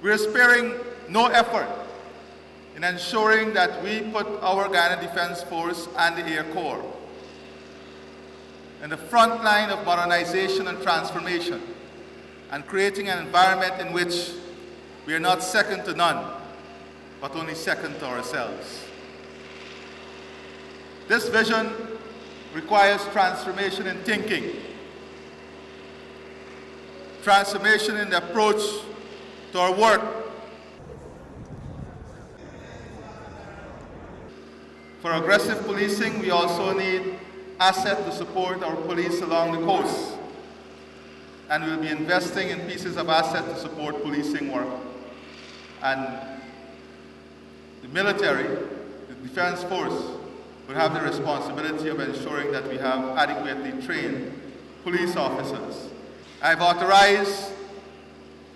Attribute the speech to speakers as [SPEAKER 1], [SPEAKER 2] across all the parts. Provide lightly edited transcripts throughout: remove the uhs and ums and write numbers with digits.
[SPEAKER 1] We're sparing no effort in ensuring that we put our Guyana Defence Force and the AirCorps in the front line of modernization and transformation, and creating an environment in which we are not second to none, but only second to ourselves. This vision requires transformation in thinking, transformation in the approach to our work. For aggressive policing, we also need assets to support our police along the coast. And we'll be investing in pieces of assets to support policing work. And the military, the Defense Force, will have the responsibility of ensuring that we have adequately trained police officers. I've authorized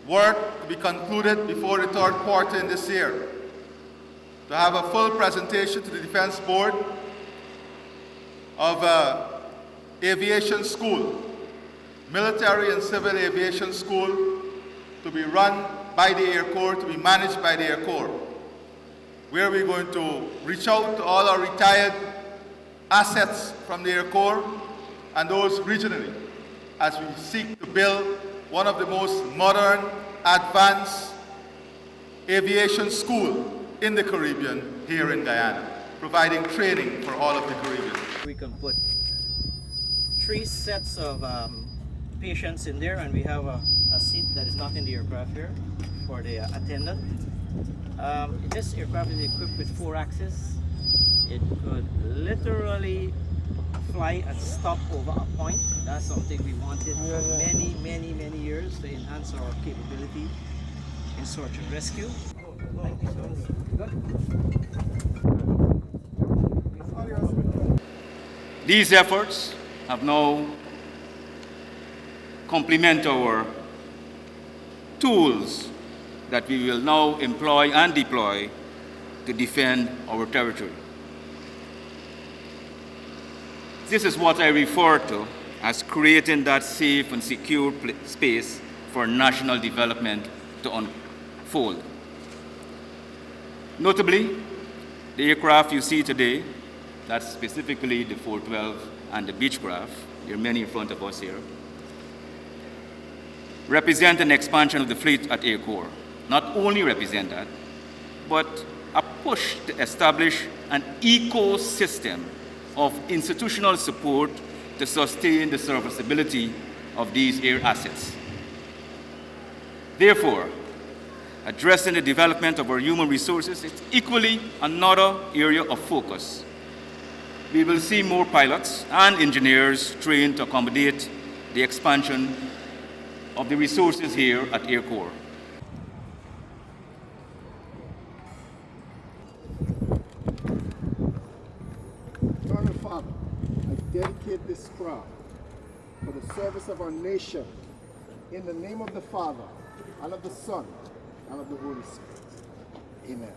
[SPEAKER 1] work to be concluded before the third quarter in this year, to have a full presentation to the Defense Board of aviation school, military and civil aviation school, to be run by the AirCorps, to be managed by the AirCorps, where we're going to reach out to all our retired assets from the AirCorps and those regionally, as we seek to build one of the most modern, advanced aviation schools in the Caribbean here in Guyana, providing training for all of the Caribbean.
[SPEAKER 2] We can put 3 sets of patients in there, and we have a seat that is not in the aircraft here for the attendant. This aircraft is equipped with 4 axes. It could literally fly and stop over a point. That's something we wanted for many, many, many years to enhance our capability in search and rescue.
[SPEAKER 3] These efforts have now complement our tools that we will now employ and deploy to defend our territory. This is what I refer to as creating that safe and secure space for national development to unfold. Notably, the aircraft you see today, that's specifically the 412 and the Beechcraft, there are many in front of us here, represent an expansion of the fleet at AirCorps. Not only represent that, but a push to establish an ecosystem of institutional support to sustain the serviceability of these air assets. Therefore, addressing the development of our human resources is equally another area of focus. We will see more pilots and engineers trained to accommodate the expansion of the resources here at AirCorps.
[SPEAKER 4] Eternal Father, I dedicate this craft for the service of our nation in the name of the Father, and of the Son, and of the Holy Spirit. Amen.